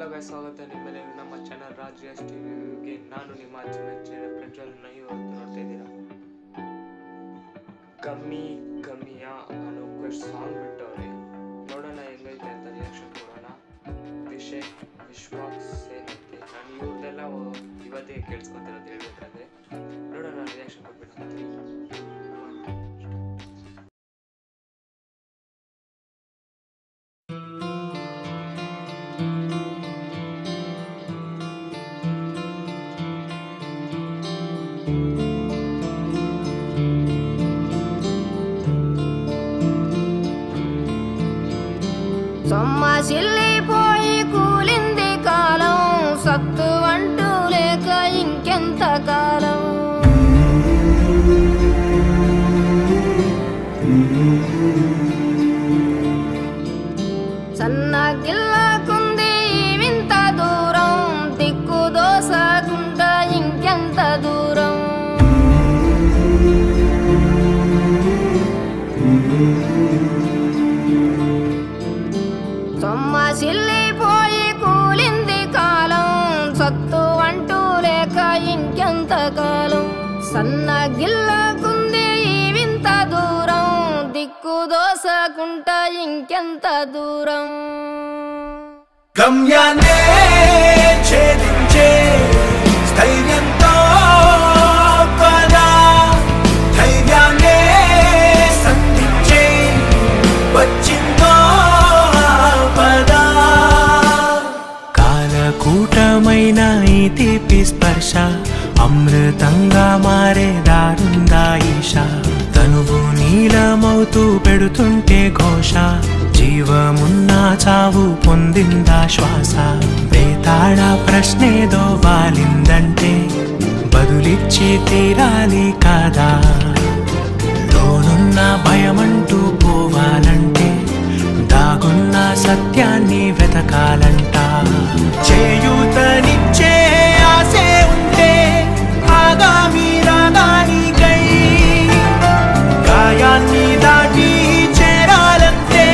Hello guys, ಸ್ವಾಗತ ನಿಮ್ಮಲ್ಲಿ ನಮ್ಮ ಚಾನಲ್ ರಾಜ್ ಟಿವಿಗೆ. ನಾನು ನಿಮ್ಮ ಮೆಚ್ಚಿನ ಪ್ರಜ್ವಲ್. ಇವತ್ತು ನೋಡ್ತಾ ಇದ್ದೀರಾ ಕಮ್ಮಿ ಕಮ್ಮಿಯ ಅನ್ನೋ ಸಾಂಗ್ ಬಿಟ್ಟವ್ರೆ. ನೋಡೋಣ ಹೆಂಗೈತೆ ಅಂತ ರಿಯಾಕ್ಷನ್ ಕೊಡೋಣ. ವಿಶ್ವಾಸ್ ಏನಂತೆ, ನಾನು ಇವ್ರದ್ದೆಲ್ಲ ಇವತ್ತೇ ಕೇಳಿಸ್ಕೊತಿರೋದು ಹೇಳ್ಬೇಕಾದ್ರೆ. ನೋಡೋಣ ರಿಯಾಕ್ಷನ್ ಕೊಟ್ಬಿಟ್ಟು సొమ్మసిల్లిపోయి కూలింది కాలం, సత్తు అంటూ లేక ఇంకెంత కాలం. సన్నగిల్లకుంది వింత దూరం, దిక్కు దోసకుంటా ఇంకెంత దూరం. సొమ్మసిల్లిపోయి కూలింది కాలం, సత్తు అంటూ లేక ఇంకెంత కాలం. సన్నగిల్లకుంది వింత దూరం, దిక్కు దోసకుంటా ఇంకెంత దూరం. గమ్యాన్నే ఛేదించే స్థైర్యంతో పద, ధైర్యాన్నే సంధించే వచ్చిందో పద. కాలకూటమైన ఈ తీపి స్పర్శ అమృతంగా మారే దారుందా ఈశ. తనువు నీలమవుతూ పెడుతుంటే ఘోష, జీవమున్న చావు పొందిందా శ్వాస. బేతాళ ప్రశ్నేదో వాలిందంటే బదులిచ్చి తీరాలి కాదా. లోనున్న భయమంటూ పోవాలంటే దాగున్న సత్యాన్ని వెతకాలంట. చేయూతనిచ్చే ఆసే ఉంటే ఆగామి రాగానికై, గాయాన్ని దాటి చేరాలంటే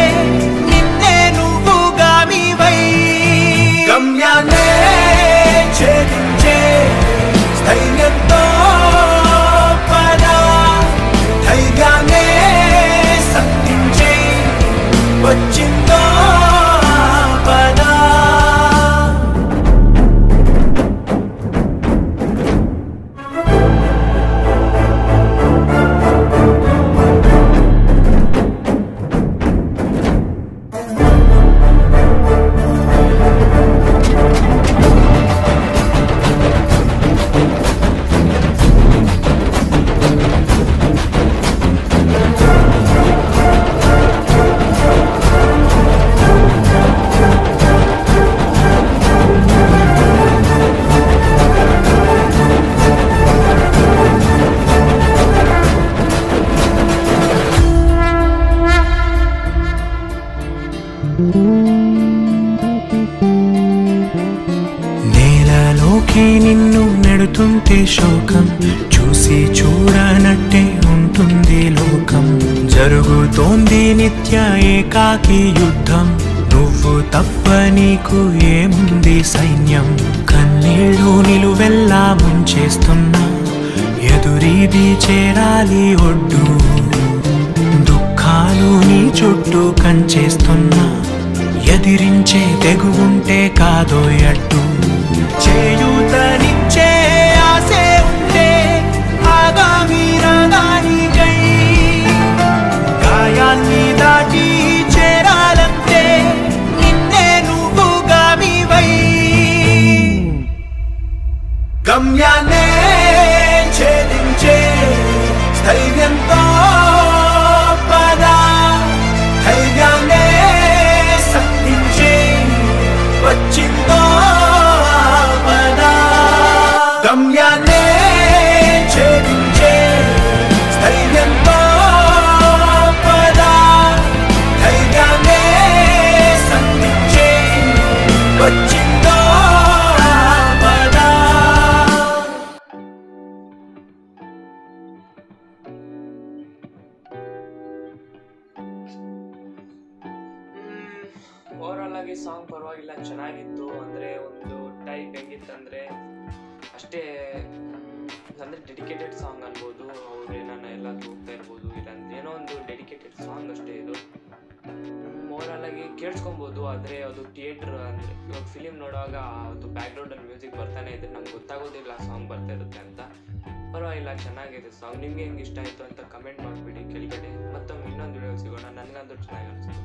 నిన్నే నువ్వు గామివై. గమ్యాన్నే ఛేదించే స్థైర్యంతో పద, ధైర్యాన్నే సంధించే వచ్చిందో పద. నేలలోకి నిన్ను నెడుతుంటే శోకం, చూసి చూడనట్టే ఉంటుంది లోకం. జరుగుతోంది నిత్య ఏకాకి యుద్ధం, నువ్వు తప్ప నీకు ఏముంది సైన్యం. కన్నీళ్ళు నిలువెల్లా ముంచేస్తున్నా, ఎదురీది చేరాలి ఒడ్డు. దుఃఖాలు నీ చుట్టూ కంచేస్తున్నా, ఎదిరించే తెగువుంటే కాదో అడ్డు. చేయూతనిచ్చే ఆసే ఉంటే ఆగామి రాగానికై, గాయాన్ని దాటి చేరాలంటే నిన్నే నువ్వు గామివై. గమ్యాన్నే ఛేదించే స్థైర్యంతో పద, ధైర్యాన్నే సంధించే వచ్చిందో పద. గమ్యాన్నే ఛేదించే స్థైర్యంతో పద, ధైర్యాన్నే సంధించే వచ్చిందో పద. ಚೆನ್ನಾಗಿತ್ತು. ಅಂದರೆ ಒಂದು ಟೈಪ್ ಹೆಂಗಿತ್ತಂದರೆ ಅಷ್ಟೇ ಅಂದರೆ ಡೆಡಿಕೇಟೆಡ್ ಸಾಂಗ್ ಅನ್ಬೋದು. ಅವ್ರು ಏನನ್ನ ಎಲ್ಲಾದ್ರೂ ಹೋಗ್ತಾ ಇರ್ಬೋದು, ಇಲ್ಲಾಂದ್ರೆ ಏನೋ ಒಂದು ಡೆಡಿಕೇಟೆಡ್ ಸಾಂಗ್ ಅಷ್ಟೇ ಇದು. ಓವರಾಲಾಗಿ ಕೇಳಿಸ್ಕೊಬೋದು. ಆದರೆ ಅದು ಥಿಯೇಟ್ರ್ ಅಂದರೆ ಇವಾಗ ಫಿಲಿಮ್ ನೋಡುವಾಗ ಅದು ಬ್ಯಾಕ್ಗ್ರೌಂಡಲ್ಲಿ ಮ್ಯೂಸಿಕ್ ಬರ್ತಾನೆ ಇದ್ರೆ ನಮ್ಗೆ ಗೊತ್ತಾಗೋದಿಲ್ಲ ಸಾಂಗ್ ಬರ್ತಾ ಇರುತ್ತೆ ಅಂತ. ಪರವಾಗಿಲ್ಲ, ಚೆನ್ನಾಗಿದೆ ಸಾಂಗ್. ನಿಮಗೆ ಹೆಂಗೆ ಇಷ್ಟ ಆಯಿತು ಅಂತ ಕಮೆಂಟ್ ಮಾಡಿಬಿಡಿ ಕೆಳಗಡೆ. ಮತ್ತೊಮ್ಮೆ ಇನ್ನೊಂದು ವಿಡಿಯೋ ಸಿಗೋಣ. ನನಗಂತೂ ಚೆನ್ನಾಗಿ ಅನಿಸ್ತು.